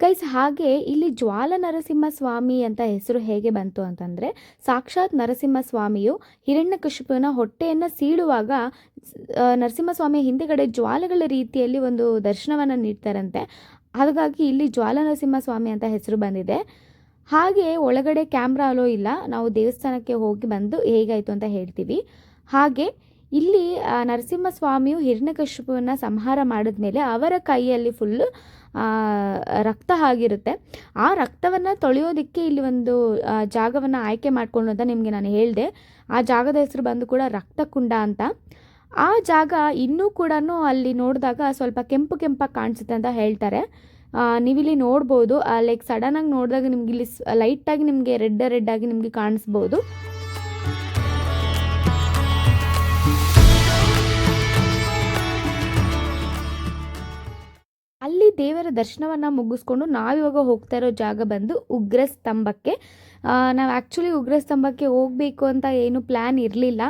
Guys ಹಾಗೆ ಇಲ್ಲಿ ಜ್ವಾಲ ನರಸಿಂಹಸ್ವಾಮಿ ಅಂತ ಹೆಸರು ಹೇಗೆ ಬಂತು ಅಂತಂದರೆ, ಸಾಕ್ಷಾತ್ ನರಸಿಂಹಸ್ವಾಮಿಯು ಹಿರಣ್ಯಕಶಿಪುವಿನ ಹೊಟ್ಟೆಯನ್ನು ಸೀಳುವಾಗ ನರಸಿಂಹಸ್ವಾಮಿಯ ಹಿಂದೆಗಡೆ ಜ್ವಾಲೆಗಳ ರೀತಿಯಲ್ಲಿ ಒಂದು ದರ್ಶನವನ್ನು ನೀಡ್ತಾರಂತೆ. ಹಾಗಾಗಿ ಇಲ್ಲಿ ಜ್ವಾಲ ನರಸಿಂಹಸ್ವಾಮಿ ಅಂತ ಹೆಸರು ಬಂದಿದೆ. ಹಾಗೆ ಒಳಗಡೆ ಕ್ಯಾಮ್ರಾ ಅಲೋ ಇಲ್ಲ, ನಾವು ದೇವಸ್ಥಾನಕ್ಕೆ ಹೋಗಿ ಬಂದು ಹೇಗಾಯಿತು ಅಂತ ಹೇಳ್ತೀವಿ. ಹಾಗೆ ಇಲ್ಲಿ ನರಸಿಂಹಸ್ವಾಮಿಯು ಹಿರಣ್ಯಕಶಿಪುವನ್ನು ಸಂಹಾರ ಮಾಡಿದ್ಮೇಲೆ ಅವರ ಕೈಯಲ್ಲಿ ಫುಲ್ಲು ರಕ್ತ ಆಗಿರುತ್ತೆ. ಆ ರಕ್ತವನ್ನು ತೊಳೆಯೋದಕ್ಕೆ ಇಲ್ಲಿ ಒಂದು ಜಾಗವನ್ನು ಆಯ್ಕೆ ಮಾಡಿಕೊಂಡು ಅಂತ ನಿಮಗೆ ನಾನು ಹೇಳಿದೆ. ಆ ಜಾಗದ ಹೆಸರು ಬಂದು ಕೂಡ ರಕ್ತಕುಂಡ ಅಂತ. ಆ ಜಾಗ ಇನ್ನೂ ಕೂಡ ಅಲ್ಲಿ ನೋಡಿದಾಗ ಸ್ವಲ್ಪ ಕೆಂಪು ಕೆಂಪಾಗಿ ಕಾಣಿಸುತ್ತೆ ಅಂತ ಹೇಳ್ತಾರೆ. ನೀವಿಲ್ಲಿ ನೋಡ್ಬೋದು, ಲೈಕ್ ಸಡನ್ನಾಗಿ ನೋಡಿದಾಗ ನಿಮ್ಗೆ ಇಲ್ಲಿ ಲೈಟಾಗಿ ನಿಮಗೆ ರೆಡ್ ಆಗಿ ನಿಮಗೆ ಕಾಣಿಸ್ಬೋದು. ಅಲ್ಲಿ ದೇವರ ದರ್ಶನವನ್ನು ಮುಗಿಸ್ಕೊಂಡು ನಾವಿವಾಗ ಹೋಗ್ತಾ ಇರೋ ಜಾಗ ಬಂದು ಉಗ್ರ ಸ್ತಂಭಕ್ಕೆ. ನಾವು ಆ್ಯಕ್ಚುಲಿ ಉಗ್ರ ಸ್ತಂಭಕ್ಕೆ ಹೋಗಬೇಕು ಅಂತ ಏನು ಪ್ಲ್ಯಾನ್ ಇರಲಿಲ್ಲ,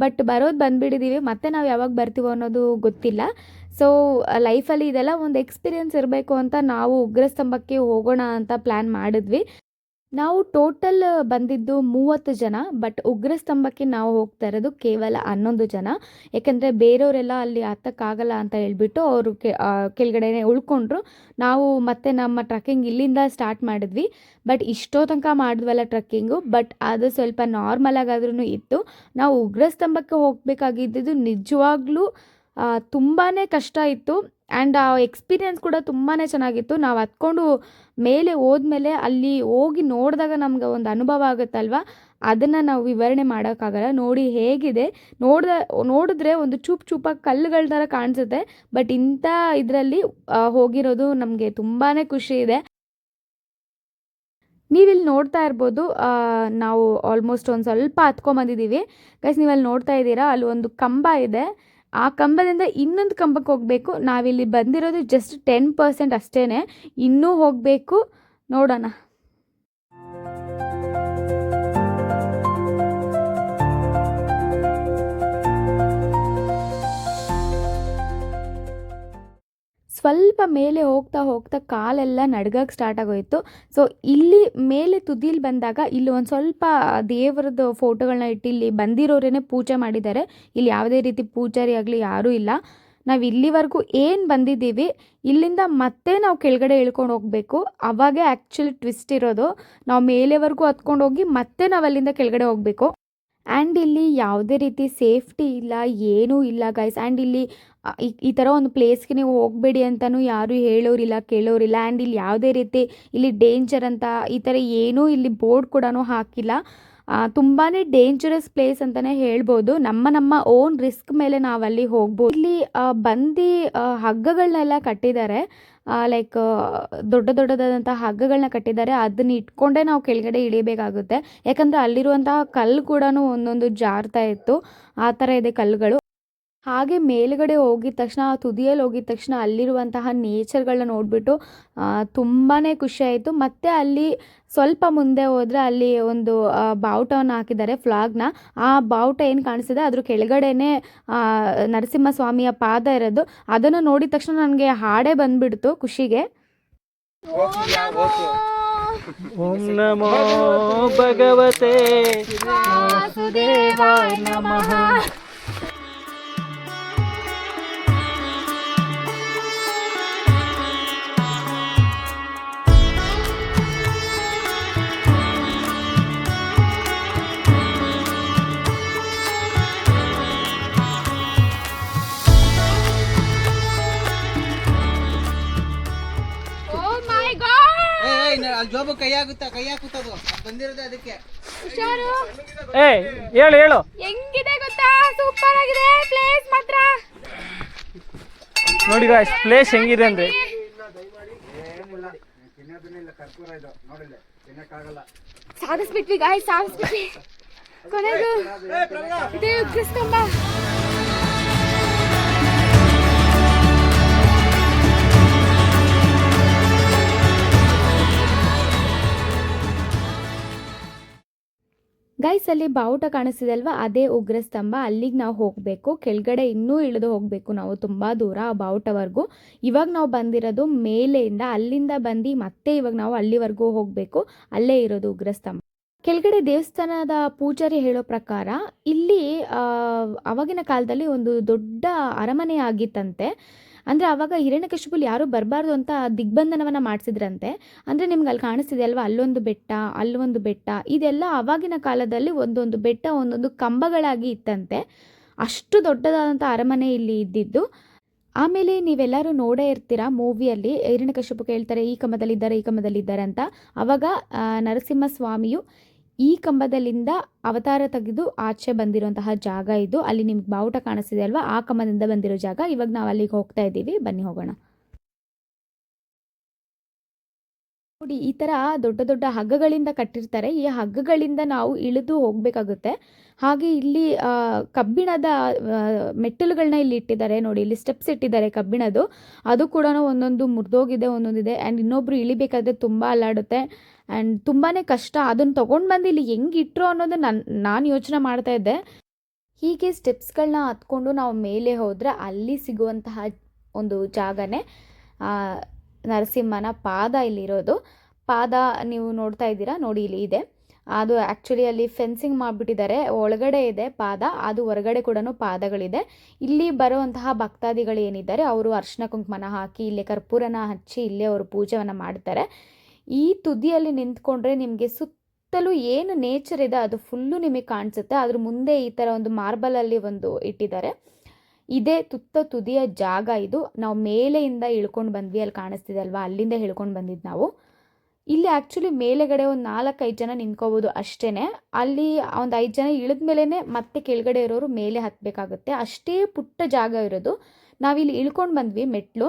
ಬಟ್ ಬಂದುಬಿಟ್ಟಿದ್ದೀವಿ. ಮತ್ತೆ ನಾವು ಯಾವಾಗ ಬರ್ತೀವೋ ಅನ್ನೋದು ಗೊತ್ತಿಲ್ಲ. ಸೊ ಲೈಫಲ್ಲಿ ಇದೆಲ್ಲ ಒಂದು ಎಕ್ಸ್ಪೀರಿಯೆನ್ಸ್ ಇರಬೇಕು ಅಂತ ನಾವು ಉಗ್ರ ಸ್ತಂಭಕ್ಕೆ ಹೋಗೋಣ ಅಂತ ಪ್ಲ್ಯಾನ್ ಮಾಡಿದ್ವಿ. ನಾವು ಟೋಟಲ್ ಬಂದಿದ್ದು 30 ಜನ, ಬಟ್ ಉಗ್ರ ಸ್ತಂಭಕ್ಕೆ ನಾವು ಹೋಗ್ತಾ ಇರೋದು ಕೇವಲ 11 ಜನ. ಯಾಕೆಂದರೆ ಬೇರೆಯವರೆಲ್ಲ ಅಲ್ಲಿ ಹತ್ತಕ್ಕಾಗಲ್ಲ ಅಂತ ಹೇಳ್ಬಿಟ್ಟು ಅವರು ಕೆಳಗಡೆನೇ ಉಳ್ಕೊಂಡ್ರು. ನಾವು ಮತ್ತೆ ನಮ್ಮ ಟ್ರಕ್ಕಿಂಗ್ ಇಲ್ಲಿಂದ ಸ್ಟಾರ್ಟ್ ಮಾಡಿದ್ವಿ. ಬಟ್ ಇಷ್ಟೋ ತನಕ ಮಾಡಿದ್ವಲ್ಲ ಟ್ರಕ್ಕಿಂಗು, ಬಟ್ ಅದು ಸ್ವಲ್ಪ ನಾರ್ಮಲ್ ಆಗಾದ್ರೂ ಇತ್ತು. ನಾವು ಉಗ್ರ ಸ್ತಂಭಕ್ಕೆ ಹೋಗಬೇಕಾಗಿದ್ದು ನಿಜವಾಗ್ಲೂ ತುಂಬಾ ಕಷ್ಟ ಇತ್ತು. ಆ್ಯಂಡ್ ಆ ಎಕ್ಸ್ಪೀರಿಯೆನ್ಸ್ ಕೂಡ ತುಂಬಾ ಚೆನ್ನಾಗಿತ್ತು. ನಾವು ಹತ್ಕೊಂಡು ಮೇಲೆ ಹೋದ್ಮೇಲೆ ಅಲ್ಲಿ ಹೋಗಿ ನೋಡಿದಾಗ ನಮ್ಗೆ ಒಂದು ಅನುಭವ ಆಗುತ್ತಲ್ವ, ಅದನ್ನು ನಾವು ವಿವರಣೆ ಮಾಡೋಕ್ಕಾಗಲ್ಲ. ನೋಡಿ ಹೇಗಿದೆ, ನೋಡಿದ್ರೆ ಒಂದು ಚೂಪಾಗಿ ಕಲ್ಲುಗಳ ಥರ ಕಾಣಿಸುತ್ತೆ. ಬಟ್ ಇಂಥ ಇದರಲ್ಲಿ ಹೋಗಿರೋದು ನಮಗೆ ತುಂಬಾ ಖುಷಿ ಇದೆ. ನೀವಿಲ್ಲಿ ನೋಡ್ತಾ ಇರ್ಬೋದು, ನಾವು ಆಲ್ಮೋಸ್ಟ್ ಒಂದು ಸ್ವಲ್ಪ ಹತ್ಕೊಂಬಂದಿದ್ದೀವಿ. ಗೈಸ್ ನೀವಲ್ಲಿ ನೋಡ್ತಾ ಇದ್ದೀರಾ, ಅಲ್ಲಿ ಒಂದು ಕಂಬ ಇದೆ. ಆ ಕಂಬದಿಂದ ಇನ್ನೊಂದು ಕಂಬಕ್ಕೆ ಹೋಗಬೇಕು. ನಾವಿಲ್ಲಿ ಬಂದಿರೋದು ಜಸ್ಟ್ 10% ಅಷ್ಟೇ, ಇನ್ನೂ ಹೋಗಬೇಕು. ನೋಡೋಣ. ಸ್ವಲ್ಪ ಮೇಲೆ ಹೋಗ್ತಾ ಕಾಲೆಲ್ಲ ನಡ್ಗಕ್ಕೆ ಸ್ಟಾರ್ಟ್ ಆಗೋಯಿತು. ಸೊ ಇಲ್ಲಿ ಮೇಲೆ ತುದಿಲಿ ಬಂದಾಗ ಇಲ್ಲಿ ಒಂದು ಸ್ವಲ್ಪ ದೇವರದ್ದು ಫೋಟೋಗಳನ್ನ ಇಟ್ಟು ಇಲ್ಲಿ ಬಂದಿರೋರೇ ಪೂಜೆ ಮಾಡಿದ್ದಾರೆ. ಇಲ್ಲಿ ಯಾವುದೇ ರೀತಿ ಪೂಜಾರಿ ಆಗಲಿ ಯಾರೂ ಇಲ್ಲ. ನಾವು ಇಲ್ಲಿವರೆಗೂ ಏನು ಬಂದಿದ್ದೀವಿ, ಇಲ್ಲಿಂದ ಮತ್ತೆ ನಾವು ಕೆಳಗಡೆ ಇಳ್ಕೊಂಡು ಹೋಗಬೇಕು. ಅವಾಗೇ ಆ್ಯಕ್ಚುಲಿ ಟ್ವಿಸ್ಟ್ ಇರೋದು. ನಾವು ಮೇಲೆವರೆಗೂ ಹತ್ಕೊಂಡು ಹೋಗಿ ಮತ್ತೆ ನಾವು ಅಲ್ಲಿಂದ ಕೆಳಗಡೆ ಹೋಗಬೇಕು. ಆ್ಯಂಡ್ ಇಲ್ಲಿ ಯಾವುದೇ ರೀತಿ ಸೇಫ್ಟಿ ಇಲ್ಲ, ಏನೂ ಇಲ್ಲ ಗೈಸ್. ಆ್ಯಂಡ್ ಇಲ್ಲಿ ಈ ಥರ ಒಂದು ಪ್ಲೇಸ್ಗೆ ನೀವು ಹೋಗಬೇಡಿ ಅಂತಲೂ ಯಾರೂ ಹೇಳೋರಿಲ್ಲ, ಕೇಳೋರಿಲ್ಲ. ಆ್ಯಂಡ್ ಇಲ್ಲಿ ಯಾವುದೇ ರೀತಿ ಇಲ್ಲಿ ಡೇಂಜರ್ ಅಂತ ಈ ಥರ ಏನೂ ಇಲ್ಲಿ ಬೋರ್ಡ್ ಕೂಡ ಹಾಕಿಲ್ಲ. ತುಂಬಾ ಡೇಂಜರಸ್ ಪ್ಲೇಸ್ ಅಂತಲೇ ಹೇಳ್ಬೋದು. ನಮ್ಮ ಓನ್ ರಿಸ್ಕ್ ಮೇಲೆ ನಾವು ಅಲ್ಲಿ ಹೋಗ್ಬೋದು. ಇಲ್ಲಿ ಬಂದು ಹಗ್ಗಗಳನ್ನೆಲ್ಲ ಕಟ್ಟಿದ್ದಾರೆ, ಲೈಕ್ ದೊಡ್ಡದಾದಂತಹ ಹಗ್ಗಗಳನ್ನ ಕಟ್ಟಿದ್ದಾರೆ. ಅದನ್ನ ಇಟ್ಕೊಂಡೇ ನಾವು ಕೆಳಗಡೆ ಇಳಿಬೇಕಾಗುತ್ತೆ. ಯಾಕಂದರೆ ಅಲ್ಲಿರುವಂತಹ ಕಲ್ಲು ಕೂಡ ಒಂದೊಂದು ಜಾರ್ತಾ ಇತ್ತು, ಆ ಥರ ಇದೆ ಕಲ್ಲುಗಳು. ಹಾಗೆ ಮೇಲುಗಡೆ ಹೋಗಿದ ತಕ್ಷಣ, ತುದಿಯಲ್ಲಿ ಹೋಗಿದ ತಕ್ಷಣ ಅಲ್ಲಿರುವಂತಹ ನೇಚರ್ಗಳನ್ನ ನೋಡಿಬಿಟ್ಟು ತುಂಬಾ ಖುಷಿಯಾಯಿತು. ಮತ್ತು ಅಲ್ಲಿ ಸ್ವಲ್ಪ ಮುಂದೆ ಹೋದರೆ ಅಲ್ಲಿ ಒಂದು ಬಾವುಟವನ್ನು ಹಾಕಿದ್ದಾರೆ, ಫ್ಲಾಗ್ನ. ಆ ಬಾವುಟ ಏನು ಕಾಣಿಸ್ತಿದೆ ಅದ್ರ ಕೆಳಗಡೆನೇ ನರಸಿಂಹಸ್ವಾಮಿಯ ಪಾದ ಇರೋದು. ಅದನ್ನು ನೋಡಿದ ತಕ್ಷಣ ನನಗೆ ಹಾಡೇ ಬಂದುಬಿಡ್ತು ಖುಷಿಗೆ. ಓಂ ನಮೋ ಭಗವತೆ ವಾಸುದೇವಾಯ ನಮಃ. ಅಲ್ಲಿ ಜೋಬು ಕೈ ಹಾಕುತ್ತದು ಬಂದಿರೋದು ಅದಕ್ಕೆ. ಹೇಳು ಹೆಂಗಿದೆ ಗೊತ್ತಾ, ಸೂಪರ್ ಆಗಿದೆ ಪ್ಲೇಸ್ ಮಾತ್ರ. ನೋಡಿ ಗಾಯ್ಸ್, ಪ್ಲೇಸ್ ಹೆಂಗಿದೆ ಅಂದ್ರೆ ಸಾಧಿಸ್ಬಿಟ್ವಿ ಗಾಯ್ಸ್, ಸಾಧಿಸ್ಬಿಟ್ವಿ. ಕೊನೆಗೂ ಇದು ಉಗ್ರಸ್ತಂಭ. ಗೈಸ್, ಅಲ್ಲಿ ಬಾವುಟ ಕಾಣಿಸ್ತಿದೆ ಅಲ್ವಾ, ಅದೇ ಉಗ್ರಸ್ತಂಭ. ಅಲ್ಲಿಗೆ ನಾವು ಹೋಗಬೇಕು. ಕೆಳಗಡೆ ಇನ್ನೂ ಇಳಿದು ಹೋಗಬೇಕು ನಾವು, ತುಂಬ ದೂರ ಆ ಬಾವುಟವರೆಗೂ. ಇವಾಗ ನಾವು ಬಂದಿರೋದು ಮೇಲೆಯಿಂದ, ಅಲ್ಲಿಂದ ಬಂದು ಮತ್ತೆ ಇವಾಗ ನಾವು ಅಲ್ಲಿವರೆಗೂ ಹೋಗಬೇಕು. ಅಲ್ಲೇ ಇರೋದು ಉಗ್ರಸ್ತಂಭ. ಕೆಳಗಡೆ ದೇವಸ್ಥಾನದ ಪೂಜಾರಿ ಹೇಳೋ ಪ್ರಕಾರ ಇಲ್ಲಿ ಆವಾಗಿನ ಕಾಲದಲ್ಲಿ ಒಂದು ದೊಡ್ಡ ಅರಮನೆ ಆಗಿತ್ತಂತೆ. ಅಂದರೆ ಆವಾಗ ಹಿರಣ್ಯಕಶಿಪುಲಿ ಯಾರೂ ಬರಬಾರ್ದು ಅಂತ ದಿಗ್ಬಂಧನವನ್ನು ಮಾಡಿಸಿದ್ರಂತೆ. ಅಂದರೆ ನಿಮ್ಗೆ ಅಲ್ಲಿ ಕಾಣಿಸ್ತಿದೆ ಅಲ್ವಾ, ಅಲ್ಲೊಂದು ಬೆಟ್ಟ, ಅಲ್ಲೊಂದು ಬೆಟ್ಟ, ಇದೆಲ್ಲ ಆವಾಗಿನ ಕಾಲದಲ್ಲಿ ಒಂದೊಂದು ಬೆಟ್ಟ ಒಂದೊಂದು ಕಂಬಗಳಾಗಿ ಇತ್ತಂತೆ. ಅಷ್ಟು ದೊಡ್ಡದಾದಂಥ ಅರಮನೆ ಇಲ್ಲಿ ಇದ್ದಿದ್ದು. ಆಮೇಲೆ ನೀವೆಲ್ಲರೂ ನೋಡೇ ಇರ್ತೀರಾ ಮೂವಿಯಲ್ಲಿ, ಹಿರಣ್ಯಕಶಿಪು ಕೇಳ್ತಾರೆ ಈ ಕಂಬದಲ್ಲಿದ್ದಾರೆ ಅಂತ. ಆವಾಗ ನರಸಿಂಹಸ್ವಾಮಿಯು ಈ ಕಂಬದಲ್ಲಿಂದ ಅವತಾರ ತೆಗೆದು ಆಚೆ ಬಂದಿರುವಂತಹ ಜಾಗ ಇದು. ಅಲ್ಲಿ ನಿಮ್ಗೆ ಬಾವುಟ ಕಾಣಿಸ್ತಿದೆ ಅಲ್ವಾ, ಆ ಕಂಬದಿಂದ ಬಂದಿರೋ ಜಾಗ. ಇವಾಗ ನಾವು ಅಲ್ಲಿಗೆ ಹೋಗ್ತಾ ಇದ್ದೀವಿ, ಬನ್ನಿ ಹೋಗೋಣ. ನೋಡಿ, ಈ ಥರ ದೊಡ್ಡ ದೊಡ್ಡ ಹಗ್ಗಗಳಿಂದ ಕಟ್ಟಿರ್ತಾರೆ. ಈ ಹಗ್ಗಗಳಿಂದ ನಾವು ಇಳಿದು ಹೋಗಬೇಕಾಗುತ್ತೆ. ಹಾಗೆ ಇಲ್ಲಿ ಕಬ್ಬಿಣದ ಮೆಟ್ಟಲುಗಳನ್ನ ಇಲ್ಲಿ ಇಟ್ಟಿದ್ದಾರೆ. ನೋಡಿ, ಇಲ್ಲಿ ಸ್ಟೆಪ್ಸ್ ಇಟ್ಟಿದ್ದಾರೆ ಕಬ್ಬಿಣದು. ಅದು ಕೂಡ ಒಂದೊಂದು ಮುರಿದೋಗಿದೆ, ಒಂದೊಂದಿದೆ. ಆ್ಯಂಡ್ ಇನ್ನೊಬ್ರು ಇಳಿಬೇಕಾದ್ರೆ ತುಂಬ ಅಲ್ಲಾಡುತ್ತೆ ಆ್ಯಂಡ್ ತುಂಬಾ ಕಷ್ಟ. ಅದನ್ನು ತೊಗೊಂಡು ಬಂದು ಇಲ್ಲಿ ಹೆಂಗೆ ಇಟ್ಟರು ಅನ್ನೋದು ನಾನು ಯೋಚನೆ ಮಾಡ್ತಾ ಇದ್ದೆ. ಹೀಗೆ ಸ್ಟೆಪ್ಸ್ಗಳನ್ನ ಹತ್ಕೊಂಡು ನಾವು ಮೇಲೆ ಹೋದರೆ ಅಲ್ಲಿ ಸಿಗುವಂತಹ ಒಂದು ಜಾಗನೇ ನರಸಿಂಹನ ಪಾದ ಇಲ್ಲಿರೋದು. ಪಾದ ನೀವು ನೋಡ್ತಾ ಇದ್ದೀರಾ, ನೋಡಿ ಇಲ್ಲಿ ಇದೆ. ಅದು ಆ್ಯಕ್ಚುಲಿ ಅಲ್ಲಿ ಫೆನ್ಸಿಂಗ್ ಮಾಡಿಬಿಟ್ಟಿದ್ದಾರೆ. ಒಳಗಡೆ ಇದೆ ಪಾದ, ಅದು ಹೊರಗಡೆ ಕೂಡ ಪಾದಗಳಿದೆ. ಇಲ್ಲಿ ಬರುವಂತಹ ಭಕ್ತಾದಿಗಳು ಏನಿದ್ದಾರೆ ಅವರು ಅರ್ಶಿನ ಕುಂಕುಮನ ಹಾಕಿ ಇಲ್ಲೇ ಕರ್ಪೂರನ ಹಚ್ಚಿ ಇಲ್ಲೇ ಅವರು ಪೂಜೆಯನ್ನು ಮಾಡ್ತಾರೆ. ಈ ತುದಿಯಲ್ಲಿ ನಿಂತ್ಕೊಂಡ್ರೆ ನಿಮಗೆ ಸುತ್ತಲೂ ಏನು ನೇಚರ್ ಇದೆ ಅದು ಫುಲ್ಲು ನಿಮಗೆ ಕಾಣಿಸುತ್ತೆ. ಅದ್ರ ಮುಂದೆ ಈ ಥರ ಒಂದು ಮಾರ್ಬಲಲ್ಲಿ ಒಂದು ಇಟ್ಟಿದ್ದಾರೆ. ಇದೇ ತುದಿಯ ಜಾಗ ಇದು. ನಾವು ಮೇಲೆಯಿಂದ ಇಳ್ಕೊಂಡು ಬಂದ್ವಿ, ಅಲ್ಲಿ ಕಾಣಿಸ್ತಿದೆ ಅಲ್ವಾ, ಅಲ್ಲಿಂದ ಇಳ್ಕೊಂಡು ಬಂದಿದ್ದು ನಾವು. ಇಲ್ಲಿ ಆ್ಯಕ್ಚುಲಿ ಮೇಲೆಗಡೆ ಒಂದು 4-5 ಜನ ನಿಂತ್ಕೋಬೋದು ಅಷ್ಟೇ. ಅಲ್ಲಿ ಒಂದು 5 ಜನ ಇಳಿದ ಮೇಲೇ ಮತ್ತೆ ಕೆಳಗಡೆ ಇರೋರು ಮೇಲೆ ಹತ್ತಬೇಕಾಗುತ್ತೆ. ಅಷ್ಟೇ ಪುಟ್ಟ ಜಾಗ ಇರೋದು. ನಾವಿಲ್ಲಿ ಇಳ್ಕೊಂಡು ಬಂದ್ವಿ ಮೆಟ್ಲು.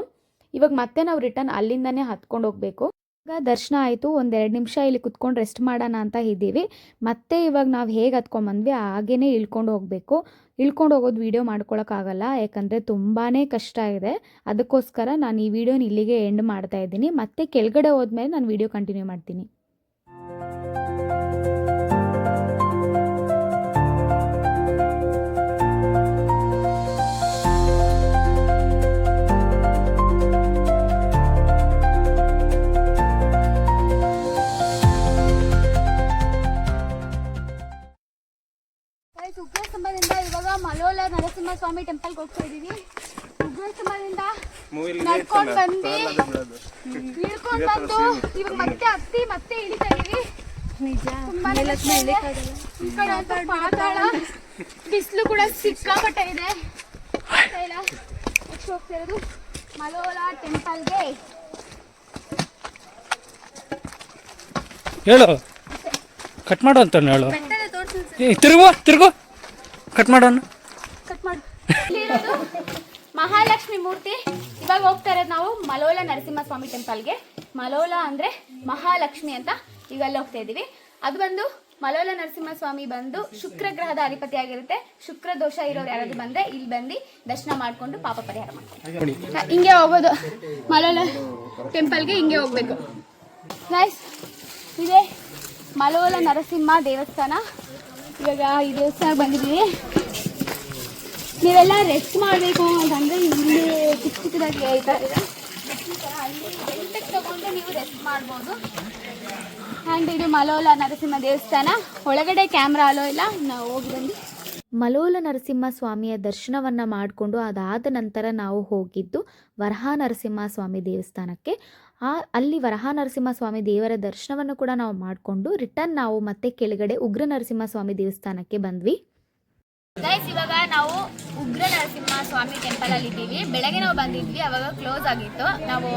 ಇವಾಗ ಮತ್ತೆ ನಾವು ರಿಟರ್ನ್ ಅಲ್ಲಿಂದನೇ ಹತ್ಕೊಂಡು ಹೋಗಬೇಕು. ಇವಾಗ ದರ್ಶನ ಆಯಿತು, 1-2 ನಿಮಿಷ ಇಲ್ಲಿ ಕುತ್ಕೊಂಡು ರೆಸ್ಟ್ ಮಾಡೋಣ ಅಂತ ಇದ್ದೀವಿ. ಮತ್ತೆ ಇವಾಗ ನಾವು ಹೇಗೆ ಹತ್ಕೊಂಡ್ಬಂದ್ವಿ ಹಾಗೇ ಇಳ್ಕೊಂಡು ಹೋಗಬೇಕು. ಇಳ್ಕೊಂಡು ಹೋಗೋದು ವೀಡಿಯೋ ಮಾಡ್ಕೊಳಕ್ಕಾಗಲ್ಲ, ಯಾಕಂದರೆ ತುಂಬಾ ಕಷ್ಟ ಇದೆ. ಅದಕ್ಕೋಸ್ಕರ ನಾನು ಈ ವಿಡಿಯೋನ ಇಲ್ಲಿಗೆ ಎಂಡ್ ಮಾಡ್ತಾ ಇದ್ದೀನಿ. ಮತ್ತೆ ಕೆಳಗಡೆ ಹೋದ್ಮೇಲೆ ನಾನು ವಿಡಿಯೋ ಕಂಟಿನ್ಯೂ ಮಾಡ್ತೀನಿ. ಉಗ್ರಸ್ತಂಭದಿಂದ ಇವಾಗ ಮಲೋಲ ನರಸಿಂಹಸ್ವಾಮಿ ಟೆಂಪಲ್ಗೆ ಹೋಗ್ತಾ ಇದೀವಿ. ಉಗ್ರಸ್ತಂಭದಿಂದ ನಡ್ಕೊಂಡು ಬಂದು ಇಳ್ಕೊಂಡು ಬಂದು ಇವಾಗ ಮತ್ತೆ ಹತ್ತಿ ಮತ್ತೆ ಇಳಿತಾ ಇದೀವಿ. ಈ ಕಡೆ ಅಂತೂ ಪಾತಾಳ, ಬಿಸಿಲು ಕೂಡ ಸಿಕ್ಕಾಪಟ್ಟೆ ಇದೆ. ಎಷ್ಟು ಹೋಗ್ತಾ ಇರೋದು ಮಲೋಲ ಟೆಂಪಲ್ಗೆ. ಹೇಳು, ಕಟ್ ಮಾಡು ಅಂತ ಹೇಳು. ತಿರುಗು ಕಟ್ ಮಾಡೋಣ. ಇಲ್ಲಿರೋದು ಮಹಾಲಕ್ಷ್ಮಿ ಮೂರ್ತಿ. ಇವಾಗ ಹೋಗ್ತಾ ಇರೋದು ನಾವು ಮಲೋಲ ನರಸಿಂಹಸ್ವಾಮಿ ಟೆಂಪಲ್ಗೆ. ಮಲೋಲ ಅಂದರೆ ಮಹಾಲಕ್ಷ್ಮಿ ಅಂತ. ಈಗ ಅಲ್ಲಿ ಹೋಗ್ತಾ ಇದ್ದೀವಿ. ಅದು ಬಂದು ಮಲೋಲ ನರಸಿಂಹಸ್ವಾಮಿ ಬಂದು ಶುಕ್ರ ಗ್ರಹದ ಅಧಿಪತಿ ಆಗಿರುತ್ತೆ. ಶುಕ್ರ ದೋಷ ಇರೋರು ಯಾರಾದ್ರು ಬಂದರೆ ಇಲ್ಲಿ ಬಂದು ದರ್ಶನ ಮಾಡಿಕೊಂಡು ಪಾಪ ಪರಿಹಾರ ಮಾಡ್ತಾರೆ. ಹಿಂಗೆ ಹೋಗೋದು ಮಲೋಲ ಟೆಂಪಲ್ಗೆ, ಹಿಂಗೆ ಹೋಗ್ಬೇಕು ಗೈಸ್. ಇದೆ ಮಲೋಲ ನರಸಿಂಹ ದೇವಸ್ಥಾನ. ಇವಾಗ ಈ ದೇವಸ್ಥಾನಕ್ಕೆ ಬಂದಿದ್ದೀವಿ. ನೀವೆಲ್ಲ ರೆಸ್ಟ್ ಮಾಡಬೇಕು ಅಂತಂದರೆ ಇಲ್ಲಿ ಚಿಕ್ಕ ಚಿಕ್ಕದಾಗಿ ಈ ಥರ ಇದೆ. ಅಲ್ಲಿ ರೆಂಟಿಗೆ ತಗೊಂಡು ನೀವು ರೆಸ್ಟ್ ಮಾಡ್ಬೋದು. ಆ್ಯಂಡ್ ಇದು ಮಲೋಲ ನರಸಿಂಹ ದೇವಸ್ಥಾನ. ಒಳಗಡೆ ಕ್ಯಾಮ್ರಾ ಅಲೋ ಇಲ್ಲ, ನಾವು ಹೋಗಿ ಬಂದು ಮಲೋಲ ನರಸಿಂಹ ಸ್ವಾಮಿಯ ದರ್ಶನವನ್ನು ಮಾಡಿಕೊಂಡು ಅದಾದ ನಂತರ ನಾವು ಹೋಗಿದ್ದು ವರಹ ನರಸಿಂಹ ಸ್ವಾಮಿ ದೇವಸ್ಥಾನಕ್ಕೆ. ಅಲ್ಲಿ ವರಹ ನರಸಿಂಹ ಸ್ವಾಮಿ ದೇವರ ದರ್ಶನವನ್ನು ಕೂಡ ನಾವು ಮಾಡಿಕೊಂಡು ರಿಟರ್ನ್ ನಾವು ಮತ್ತೆ ಕೆಳಗಡೆ ಉಗ್ರ ನರಸಿಂಹ ಸ್ವಾಮಿ ದೇವಸ್ಥಾನಕ್ಕೆ ಬಂದ್ವಿ. ಗೈಸ್, ಇವಾಗ ನಾವು ಉಗ್ರ ನರಸಿಂಹ ಸ್ವಾಮಿ ಟೆಂಪಲಲ್ಲಿ ಇದ್ದೀವಿ. ಬೆಳಗ್ಗೆ ನಾವು ಬಂದಿದ್ವಿ, ಅವಾಗ ಕ್ಲೋಸ್ ಆಗಿತ್ತು. ನಾವು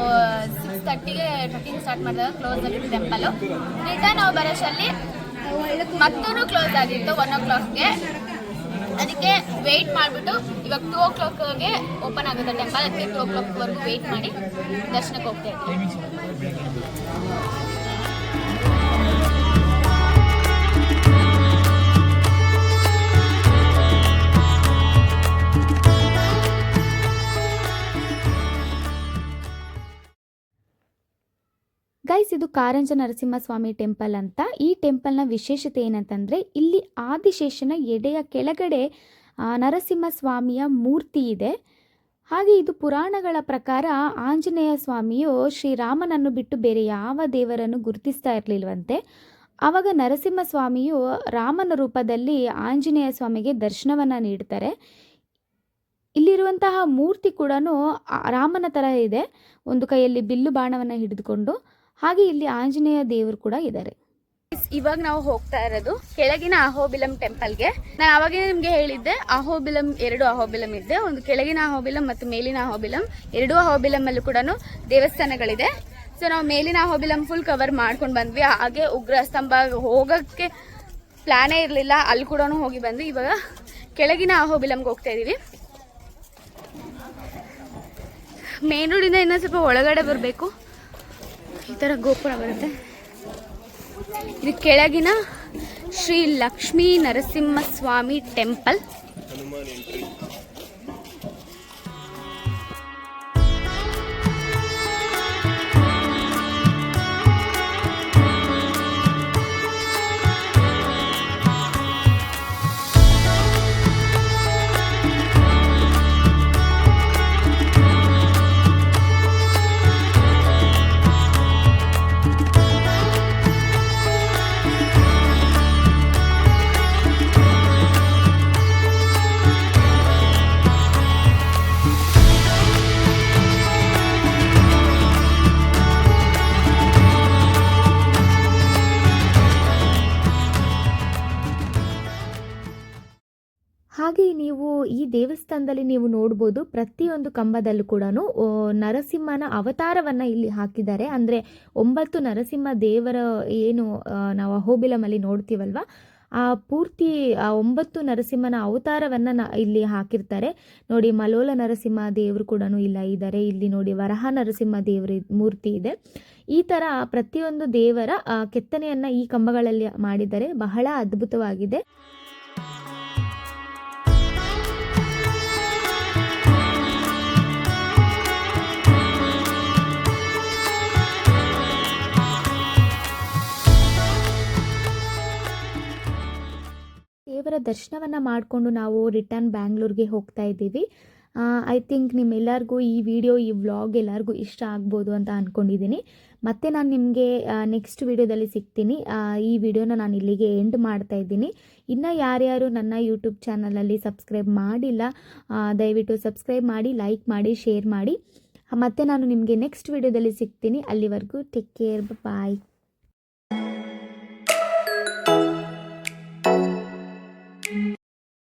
6:30ಗೆ ಟ್ರೆಕ್ಕಿಂಗ್ ಸ್ಟಾರ್ಟ್ ಮಾಡಿದಾಗ ಕ್ಲೋಸ್ ಆಗಿತ್ತು ಟೆಂಪಲು. ರಿಟರ್ನ್ ನಾವು ಬರೋಷ್ಟರಲ್ಲಿ ಮತ್ತೂ ಕ್ಲೋಸ್ ಆಗಿತ್ತು 1 o'clockಗೆ. ಅದಕ್ಕೆ ವೆಯ್ಟ್ ಮಾಡಿಬಿಟ್ಟು ಇವಾಗ 2 o'clockಗೆ ಓಪನ್ ಆಗುತ್ತೆ ಟೆಂಪಲ್. ಅದಕ್ಕೆ 2 o'clockವರೆಗೂ ವೆಯ್ಟ್ ಮಾಡಿ ದರ್ಶನಕ್ಕೆ ಹೋಗ್ತಾ ಇದ್ದೀವಿ. ಗೈಸ್, ಇದು ಕಾರಂಜ ನರಸಿಂಹಸ್ವಾಮಿ ಟೆಂಪಲ್ ಅಂತ. ಈ ಟೆಂಪಲ್ನ ವಿಶೇಷತೆ ಏನಂತಂದರೆ, ಇಲ್ಲಿ ಆದಿಶೇಷನ ಎಡೆಯ ಕೆಳಗಡೆ ನರಸಿಂಹಸ್ವಾಮಿಯ ಮೂರ್ತಿ ಇದೆ. ಹಾಗೆ ಇದು ಪುರಾಣಗಳ ಪ್ರಕಾರ ಆಂಜನೇಯ ಸ್ವಾಮಿಯು ಶ್ರೀರಾಮನನ್ನು ಬಿಟ್ಟು ಬೇರೆ ಯಾವ ದೇವರನ್ನು ಗುರುತಿಸ್ತಾ ಇರಲಿಲ್ವಂತೆ. ಆವಾಗ ನರಸಿಂಹಸ್ವಾಮಿಯು ರಾಮನ ರೂಪದಲ್ಲಿ ಆಂಜನೇಯ ಸ್ವಾಮಿಗೆ ದರ್ಶನವನ್ನು ನೀಡ್ತಾರೆ. ಇಲ್ಲಿರುವಂತಹ ಮೂರ್ತಿ ಕೂಡ ರಾಮನ ಥರ ಇದೆ, ಒಂದು ಕೈಯಲ್ಲಿ ಬಿಲ್ಲು ಬಾಣವನ್ನು ಹಿಡಿದುಕೊಂಡು. ಹಾಗೆ ಇಲ್ಲಿ ಆಂಜನೇಯ ದೇವರು ಕೂಡ ಇದ್ದಾರೆ. ಇವಾಗ ನಾವು ಹೋಗ್ತಾ ಇರೋದು ಕೆಳಗಿನ ಅಹೋಬಿಲಂ ಟೆಂಪಲ್ಗೆ. ನಾನು ಆವಾಗೇ ನಿಮಗೆ ಹೇಳಿದ್ದೆ, ಅಹೋಬಿಲಂ 2 ಅಹೋಬಿಲಂ ಇದೆ, ಒಂದು ಕೆಳಗಿನ ಅಹೋಬಿಲಂ ಮತ್ತು ಮೇಲಿನ ಅಹೋಬಿಲಂ. 2 ಅಹೋಬಿಲಂ ಅಲ್ಲೂ ಕೂಡ ದೇವಸ್ಥಾನಗಳಿದೆ. ಸೊ ನಾವು ಮೇಲಿನ ಅಹೋಬಿಲಂ ಫುಲ್ ಕವರ್ ಮಾಡ್ಕೊಂಡು ಬಂದ್ವಿ. ಹಾಗೆ ಉಗ್ರ ಸ್ತಂಭ ಹೋಗೋಕ್ಕೆ ಪ್ಲಾನೇ ಇರಲಿಲ್ಲ, ಅಲ್ಲಿ ಕೂಡ ಹೋಗಿ ಬಂದ್ವಿ. ಇವಾಗ ಕೆಳಗಿನ ಅಹೋಬಿಲಂಗೆ ಹೋಗ್ತಾ ಇದ್ದೀವಿ. ಮೇನ್ ರೋಡಿಂದ ಇನ್ನೂ ಸ್ವಲ್ಪ ಒಳಗಡೆ ಬರಬೇಕು. ಈ ಥರ ಗೋಪುರ ಬರುತ್ತೆ. ಇದು ಕೆಳಗಿನ ಶ್ರೀ ಲಕ್ಷ್ಮೀ ನರಸಿಂಹಸ್ವಾಮಿ ಟೆಂಪಲ್. ಹಾಗೆ ನೀವು ಈ ದೇವಸ್ಥಾನದಲ್ಲಿ ನೀವು ನೋಡ್ಬೋದು, ಪ್ರತಿಯೊಂದು ಕಂಬದಲ್ಲೂ ಕೂಡ ನರಸಿಂಹನ ಅವತಾರವನ್ನು ಇಲ್ಲಿ ಹಾಕಿದ್ದಾರೆ. ಅಂದರೆ 9 ನರಸಿಂಹ ದೇವರ ಏನು ನಾವು ಅಹೋಬಿಲಮಲ್ಲಿ ನೋಡ್ತೀವಲ್ವ, ಆ ಪೂರ್ತಿ 9 ನರಸಿಂಹನ ಅವತಾರವನ್ನು ಇಲ್ಲಿ ಹಾಕಿರ್ತಾರೆ. ನೋಡಿ, ಮಲೋಲ ನರಸಿಂಹ ದೇವರು ಕೂಡ ಇದ್ದಾರೆ. ಇಲ್ಲಿ ನೋಡಿ, ವರಹ ನರಸಿಂಹ ದೇವರ ಮೂರ್ತಿ ಇದೆ. ಈ ಥರ ಪ್ರತಿಯೊಂದು ದೇವರ ಕೆತ್ತನೆಯನ್ನು ಈ ಕಂಬಗಳಲ್ಲಿ ಮಾಡಿದ್ದಾರೆ. ಬಹಳ ಅದ್ಭುತವಾಗಿದೆ. ದೇವರ ದರ್ಶನವನ್ನು ಮಾಡಿಕೊಂಡು ನಾವು ರಿಟರ್ನ್ ಬ್ಯಾಂಗ್ಳೂರ್ಗೆ ಹೋಗ್ತಾ ಇದ್ದೀವಿ. ಐ ಥಿಂಕ್ ನಿಮ್ಮೆಲ್ಲರಿಗೂ ಈ ವಿಡಿಯೋ, ಈ ವ್ಲಾಗ್ ಎಲ್ಲರಿಗೂ ಇಷ್ಟ ಆಗ್ಬೋದು ಅಂತ ಅಂದ್ಕೊಂಡಿದ್ದೀನಿ. ಮತ್ತು ನಾನು ನಿಮಗೆ ನೆಕ್ಸ್ಟ್ ವಿಡಿಯೋದಲ್ಲಿ ಸಿಗ್ತೀನಿ. ಈ ವಿಡಿಯೋನ ನಾನು ಇಲ್ಲಿಗೆ ಎಂಡ್ ಮಾಡ್ತಾ ಇದ್ದೀನಿ. ಇನ್ನು ಯಾರ್ಯಾರು ನನ್ನ ಯೂಟ್ಯೂಬ್ ಚಾನಲಲ್ಲಿ ಸಬ್ಸ್ಕ್ರೈಬ್ ಮಾಡಿಲ್ಲ, ದಯವಿಟ್ಟು ಸಬ್ಸ್ಕ್ರೈಬ್ ಮಾಡಿ, ಲೈಕ್ ಮಾಡಿ, ಶೇರ್ ಮಾಡಿ. ಮತ್ತು ನಾನು ನಿಮಗೆ ನೆಕ್ಸ್ಟ್ ವಿಡಿಯೋದಲ್ಲಿ ಸಿಗ್ತೀನಿ. ಅಲ್ಲಿವರೆಗೂ ಟೇಕ್ ಕೇರ್, ಬಾಯ್.